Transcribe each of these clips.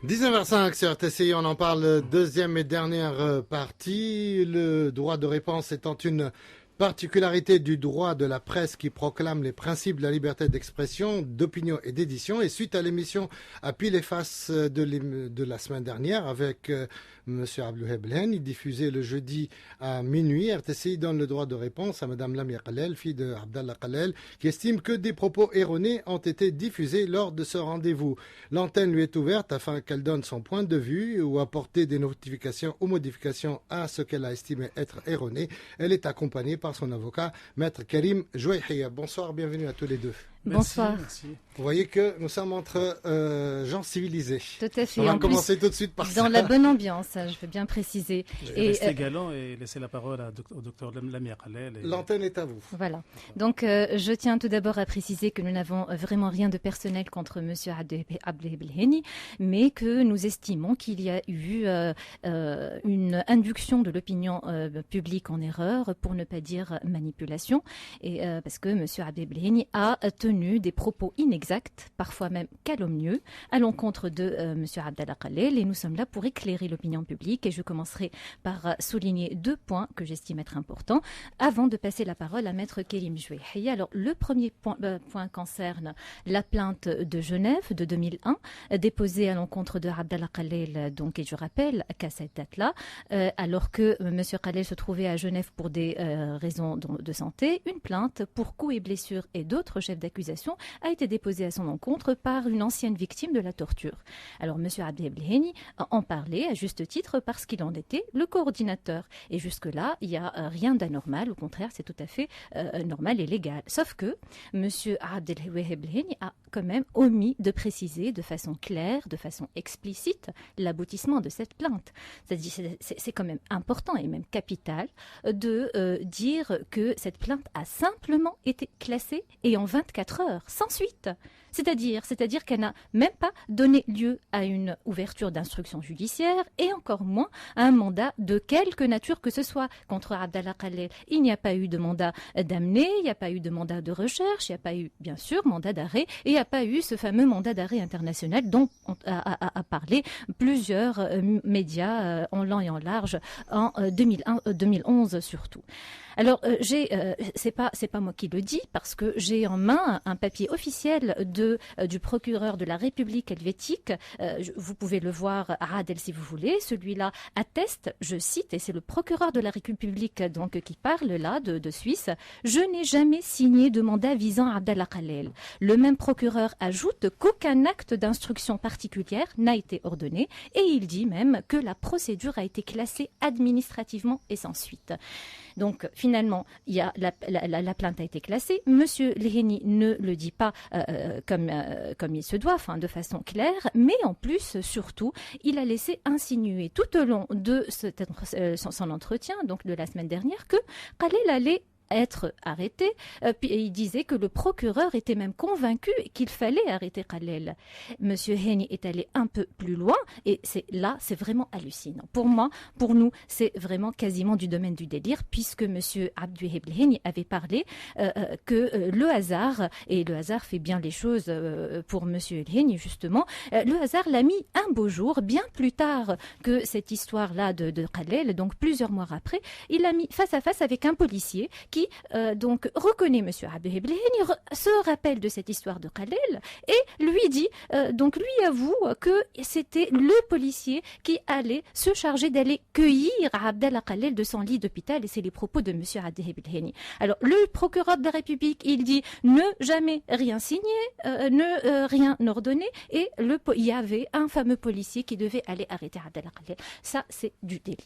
19h05 sur RTCI, on en parle, deuxième et dernière partie. Le droit de réponse étant une particularité du droit de la presse qui proclame les principes de la liberté d'expression, d'opinion et d'édition. Et suite à l'émission à Pile et Face de la semaine dernière avec M. Abdelwaheb El-Hani, diffusé le jeudi à minuit, RTCI donne le droit de réponse à Mme Lamia Khalel, fille de Abdallah Khalel, qui estime que des propos erronés ont été diffusés lors de ce rendez-vous. L'antenne lui est ouverte afin qu'elle donne son point de vue ou apporter des notifications ou modifications à ce qu'elle a estimé être erroné. Elle est accompagnée par son avocat, Maître Karim Jouaïhiya. Bonsoir, bienvenue à tous les deux. Bonsoir. Merci. Vous voyez que nous sommes entre gens civilisés. Tout à fait. On va en commencer plus, tout de suite par ça. dans la bonne ambiance, je veux bien préciser. Je vais rester galant et laisser la parole au docteur Lamia Khalel. L'antenne est à vous. Voilà. Donc, je tiens tout d'abord à préciser que nous n'avons vraiment rien de personnel contre M. Abdelwaheb El-Hani, mais que nous estimons qu'il y a eu une induction de l'opinion publique en erreur, pour ne pas dire manipulation, et parce que M. Abdelwaheb El-Hani a tenu des propos inexacts, parfois même calomnieux, à l'encontre de M. Abdallah Khalel, et nous sommes là pour éclairer l'opinion publique. Et je commencerai par souligner deux points que j'estime être importants avant de passer la parole à Maître Karim Jouaïhiya. Alors, le premier point concerne la plainte de Genève de 2001, déposée à l'encontre de Abdallah Khalel, donc, et je rappelle qu'à cette date-là, alors que M. Khalel se trouvait à Genève pour des raisons de santé, une plainte pour coups et blessures et d'autres chefs d'accusation a été déposée à son encontre par une ancienne victime de la torture. Alors, M. Abdelwaheb El-Hani en parlait à juste titre parce qu'il en était le coordinateur. Et jusque-là, il n'y a rien d'anormal. Au contraire, c'est tout à fait normal et légal. Sauf que M. Abdelwaheb El-Hani a quand même omis de préciser de façon claire, de façon explicite, l'aboutissement de cette plainte. C'est quand même important et même capital de dire que cette plainte a simplement été classée et en 24 heures, sans suite. C'est-à-dire qu'elle n'a même pas donné lieu à une ouverture d'instruction judiciaire et encore moins à un mandat de quelque nature que ce soit contre Abdallah Khalel. Il n'y a pas eu de mandat d'amener, il n'y a pas eu de mandat de recherche, il n'y a pas eu, bien sûr, mandat d'arrêt et il n'y a pas eu ce fameux mandat d'arrêt international dont a parlé plusieurs médias en long et en large en 2011 surtout. Alors, c'est pas moi qui le dis parce que j'ai en main un papier officiel du procureur de la République helvétique. Vous pouvez le voir à Adel si vous voulez. Celui-là atteste, je cite, et c'est le procureur de la République donc qui parle là de Suisse. Je n'ai jamais signé de mandat visant Abdallah Khalel. Le même procureur ajoute qu'aucun acte d'instruction particulière n'a été ordonné et il dit même que la procédure a été classée administrativement et sans suite. Donc, finalement, la plainte a été classée. Monsieur El-Hani ne le dit pas comme il se doit, de façon claire, mais en plus, surtout, il a laissé insinuer tout au long de son entretien, donc de la semaine dernière, que Khalel allait être arrêté. Puis il disait que le procureur était même convaincu qu'il fallait arrêter Khalel. Monsieur El-Hani est allé un peu plus loin et c'est vraiment hallucinant. Pour nous, c'est vraiment quasiment du domaine du délire puisque Monsieur Abdelwaheb El-Hani avait parlé que le hasard, et le hasard fait bien les choses pour Monsieur El-Hani justement, le hasard l'a mis un beau jour, bien plus tard que cette histoire-là de Khalel, donc plusieurs mois après, il l'a mis face à face avec un policier qui donc reconnaît M. Abdelwaheb El-Hani, se rappelle de cette histoire de Khalel et lui dit, donc lui avoue que c'était le policier qui allait se charger d'aller cueillir Abdallah Khalel de son lit d'hôpital et c'est les propos de M. Abdelwaheb El-Hani. Alors le procureur de la République, il dit ne jamais rien signer, ne rien ordonner et il y avait un fameux policier qui devait aller arrêter Abdallah Khalel. Ça, c'est du délire.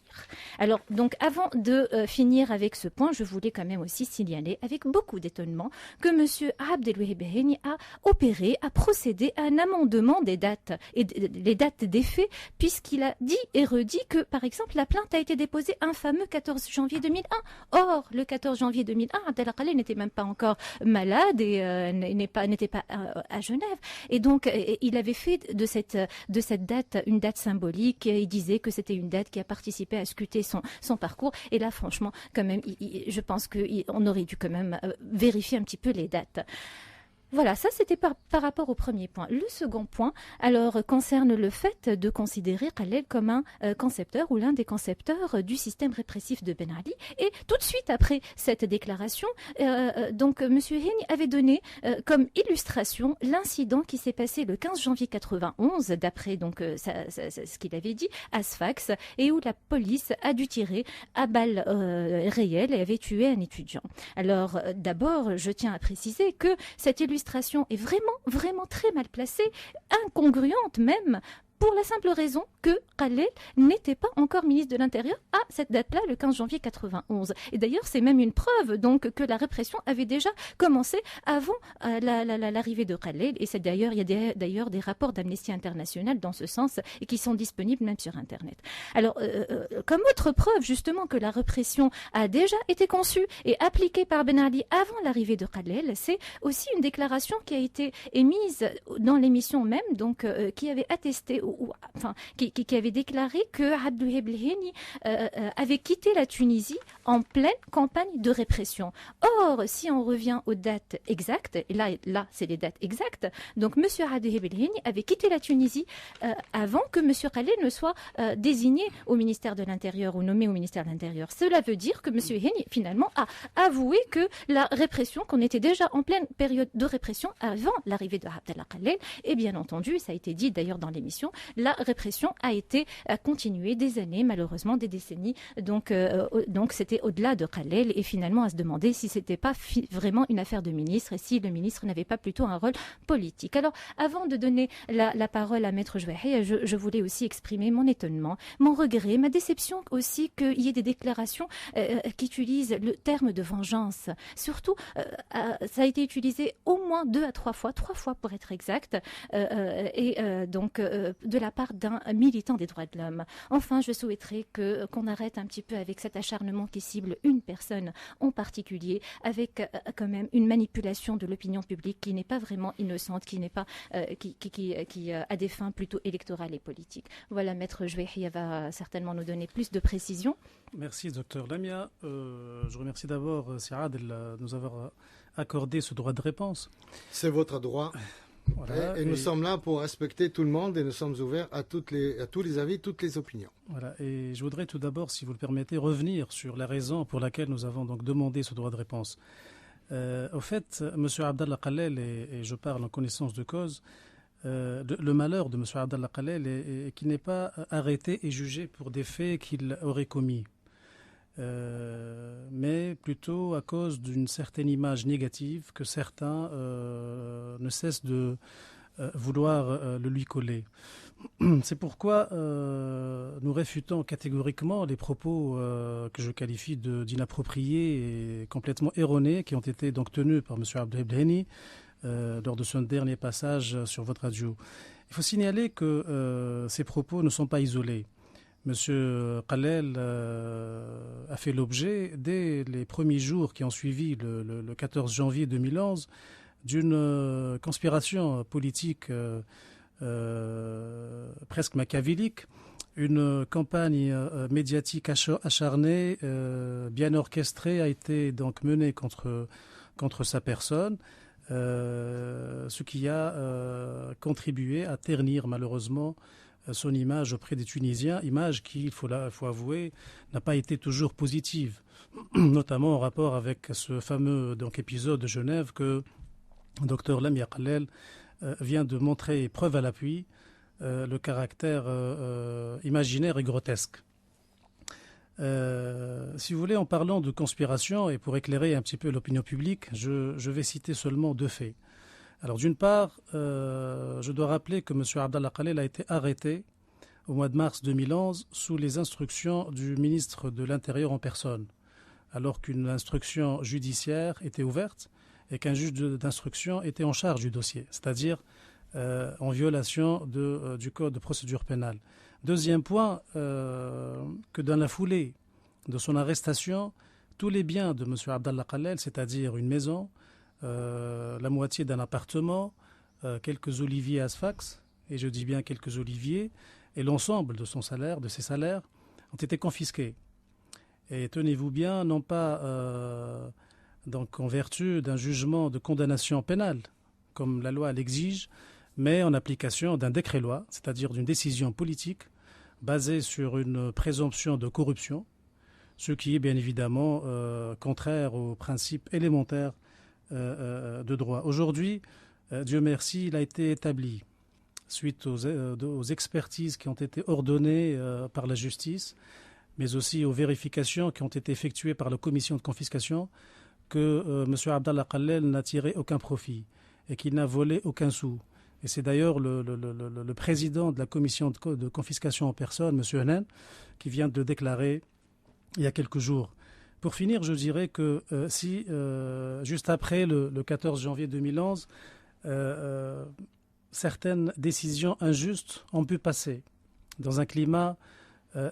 Alors donc avant de finir avec ce point, je voulais quand même aussi signaler avec beaucoup d'étonnement que M. Abdelwaheb El-Hani a procédé à un amendement des dates et les dates des faits puisqu'il a dit et redit que par exemple la plainte a été déposée un fameux 14 janvier 2001. Or le 14 janvier 2001, Abdallah Khalel n'était même pas encore malade et n'était pas à Genève et donc il avait fait de cette date une date symbolique. Il disait que c'était une date qui a participé à sculpter son parcours et là franchement quand même je pense qu'on aurait dû quand même vérifier un petit peu les dates. Voilà, ça c'était par rapport au premier point. Le second point, alors, concerne le fait de considérer Khalel comme un concepteur ou l'un des concepteurs du système répressif de Ben Ali. Et tout de suite après cette déclaration, donc M. Henni avait donné comme illustration l'incident qui s'est passé le 15 janvier 91, d'après donc ce qu'il avait dit, à Sfax, et où la police a dû tirer à balles réelles et avait tué un étudiant. Alors, d'abord, je tiens à préciser que cette illustration est vraiment très mal placée, incongruente même, pour la simple raison que Khalel n'était pas encore ministre de l'Intérieur à cette date-là, le 15 janvier 91. Et d'ailleurs, c'est même une preuve donc que la répression avait déjà commencé avant l'arrivée de Khalel. Et c'est d'ailleurs, il y a d'ailleurs des rapports d'Amnesty International dans ce sens et qui sont disponibles même sur Internet. Alors, comme autre preuve justement que la répression a déjà été conçue et appliquée par Ben Ali avant l'arrivée de Khalel, c'est aussi une déclaration qui a été émise dans l'émission même, donc qui avait attesté qui avait déclaré que Abdouheb El-Henni avait quitté la Tunisie en pleine campagne de répression. Or, si on revient aux dates exactes, et là c'est les dates exactes, donc M. Abdouheb El-Henni avait quitté la Tunisie avant que M. Khalel ne soit désigné au ministère de l'Intérieur ou nommé au ministère de l'Intérieur. Cela veut dire que M. Henni, finalement, a avoué que la répression, qu'on était déjà en pleine période de répression avant l'arrivée de Abdallah Khalel, et bien entendu, ça a été dit d'ailleurs dans l'émission, la répression a continué des années, malheureusement des décennies. Donc c'était au-delà de Khalel et finalement à se demander si c'était pas vraiment une affaire de ministre et si le ministre n'avait pas plutôt un rôle politique. Alors, avant de donner la parole à Maître Jouahi, je voulais aussi exprimer mon étonnement, mon regret, ma déception aussi qu'il y ait des déclarations qui utilisent le terme de vengeance. Surtout, ça a été utilisé au moins 2 à 3 fois pour être exact, de la part d'un militant des droits de l'homme. Enfin, je souhaiterais qu'on arrête un petit peu avec cet acharnement qui cible une personne en particulier, avec quand même une manipulation de l'opinion publique qui n'est pas vraiment innocente, qui n'est pas qui a des fins plutôt électorales et politiques. Voilà, Maître Jouahi va certainement nous donner plus de précisions. Merci, Dr Lamia. Je remercie d'abord Siad de nous avoir accordé ce droit de réponse. C'est votre droit. Voilà, et nous sommes là pour respecter tout le monde et nous sommes ouverts à tous les avis, toutes les opinions. Voilà, et je voudrais tout d'abord, si vous le permettez, revenir sur la raison pour laquelle nous avons donc demandé ce droit de réponse. Au fait, M. Abdallah Khalel, et je parle en connaissance de cause, le malheur de M. Abdallah Khalel est qu'il n'est pas arrêté et jugé pour des faits qu'il aurait commis. Mais plutôt à cause d'une certaine image négative que certains ne cessent de vouloir le lui coller. C'est pourquoi nous réfutons catégoriquement les propos que je qualifie d'inappropriés et complètement erronés qui ont été donc tenus par M. Abdouheb El-Henni lors de son dernier passage sur votre radio. Il faut signaler que ces propos ne sont pas isolés. Monsieur Khalel a fait l'objet, dès les premiers jours qui ont suivi le 14 janvier 2011, d'une conspiration politique presque machiavélique, une campagne médiatique acharnée, bien orchestrée, a été donc menée contre sa personne, ce qui a contribué à ternir malheureusement son image auprès des Tunisiens, image qui, il faut avouer, n'a pas été toujours positive, notamment en rapport avec ce fameux épisode de Genève que Dr Lamia Khalel vient de montrer preuve à l'appui, le caractère imaginaire et grotesque. Si vous voulez, en parlant de conspiration, et pour éclairer un petit peu l'opinion publique, je vais citer seulement 2 faits. Alors d'une part, je dois rappeler que M. Abdallah Khalel a été arrêté au mois de mars 2011 sous les instructions du ministre de l'Intérieur en personne, alors qu'une instruction judiciaire était ouverte et qu'un juge d'instruction était en charge du dossier, c'est-à-dire en violation du code de procédure pénale. Deuxième point, que dans la foulée de son arrestation, tous les biens de M. Abdallah Khalel, c'est-à-dire une maison, la moitié d'un appartement, quelques oliviers à Sfax, et je dis bien quelques oliviers, et l'ensemble de son salaire, de ses salaires, ont été confisqués. Et tenez-vous bien, non pas donc en vertu d'un jugement de condamnation pénale, comme la loi l'exige, mais en application d'un décret-loi, c'est-à-dire d'une décision politique basée sur une présomption de corruption, ce qui est bien évidemment contraire aux principes élémentaires de droit. Aujourd'hui, Dieu merci, il a été établi, suite aux expertises qui ont été ordonnées par la justice, mais aussi aux vérifications qui ont été effectuées par la commission de confiscation, que M. Abdallah Khalel n'a tiré aucun profit et qu'il n'a volé aucun sou. Et c'est d'ailleurs le président de la commission de confiscation en personne, M. Hanan, qui vient de déclarer il y a quelques jours. Pour finir, je dirais que si, juste après le 14 janvier 2011, certaines décisions injustes ont pu passer dans un climat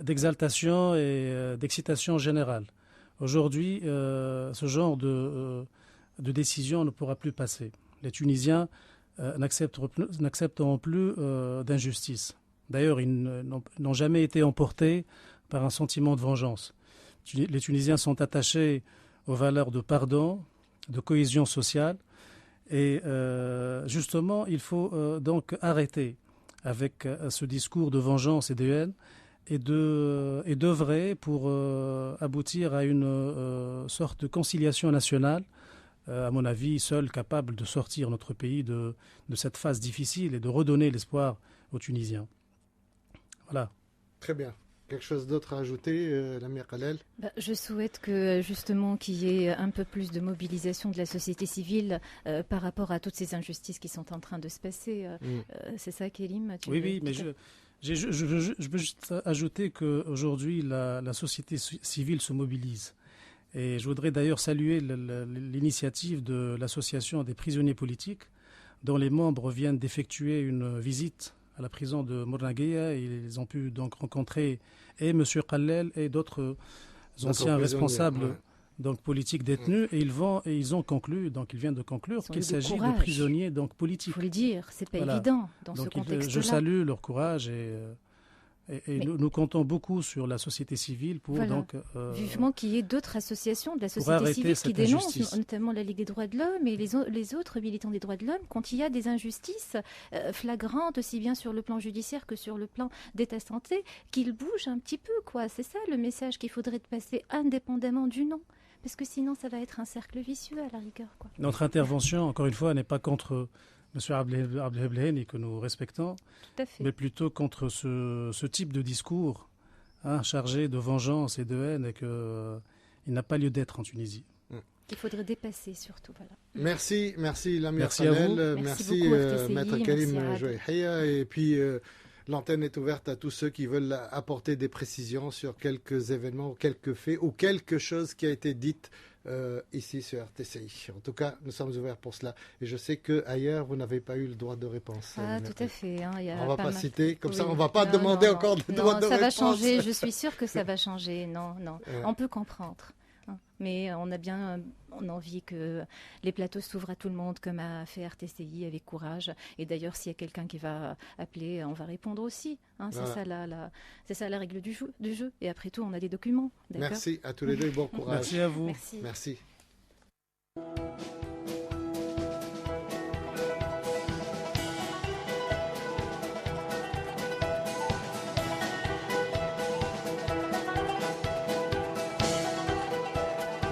d'exaltation et d'excitation générale. Aujourd'hui, ce genre de décision ne pourra plus passer. Les Tunisiens n'accepteront plus d'injustice. D'ailleurs, ils n'ont jamais été emportés par un sentiment de vengeance. Les Tunisiens sont attachés aux valeurs de pardon, de cohésion sociale. Et justement, il faut donc arrêter avec ce discours de vengeance et de haine et d'œuvrer pour aboutir à une sorte de conciliation nationale, à mon avis, seule capable de sortir notre pays de cette phase difficile et de redonner l'espoir aux Tunisiens. Voilà. Très bien. Quelque chose d'autre à ajouter, Lamia Khalel? Je souhaite que justement qu'il y ait un peu plus de mobilisation de la société civile par rapport à toutes ces injustices qui sont en train de se passer. C'est ça, Kélim? Oui, mais je veux juste ajouter qu'aujourd'hui, la société civile se mobilise. Et je voudrais d'ailleurs saluer l'initiative de l'association des prisonniers politiques, dont les membres viennent d'effectuer une visite à la prison de Mornagueya. Ils ont pu donc rencontrer et M. Khalel et d'autres anciens responsables donc, politiques détenus. Et ils ont conclu, donc ils viennent de conclure qu'il s'agit de prisonniers donc, politiques. Il faut le dire, c'est pas évident dans ce contexte-là. Je salue leur courage et nous comptons beaucoup sur la société civile pour donc... vivement qu'il y ait d'autres associations de la société civile qui dénoncent, notamment la Ligue des droits de l'homme et les autres militants des droits de l'homme, quand il y a des injustices flagrantes, aussi bien sur le plan judiciaire que sur le plan d'état santé, qu'ils bougent un petit peu, quoi. C'est ça le message qu'il faudrait passer indépendamment du nom. Parce que sinon, ça va être un cercle vicieux à la rigueur, quoi. Notre intervention, encore une fois, n'est pas contre... M. Abdelheblaini, que nous respectons, mais plutôt contre ce type de discours chargé de vengeance et de haine et qu'il n'a pas lieu d'être en Tunisie. Qu'il faudrait dépasser surtout. Voilà. Merci Lamia Khalel, merci Maître Karim Jouaïhia. Et puis l'antenne est ouverte à tous ceux qui veulent apporter des précisions sur quelques événements, quelques faits ou quelque chose qui a été dit ici sur RTCI. En tout cas, nous sommes ouverts pour cela. Et je sais qu'ailleurs, vous n'avez pas eu le droit de réponse. Tout à fait. On ne va pas citer, comme ça on ne va pas demander encore le droit de réponse. Ça va changer, je suis sûre que ça va changer. Non. On peut comprendre. Mais on a bien envie que les plateaux s'ouvrent à tout le monde, comme a fait RTCI avec courage. Et d'ailleurs, s'il y a quelqu'un qui va appeler, on va répondre aussi. C'est ça la règle du jeu. Et après tout, on a des documents. Merci à tous les deux, bon courage. Merci à vous. Merci.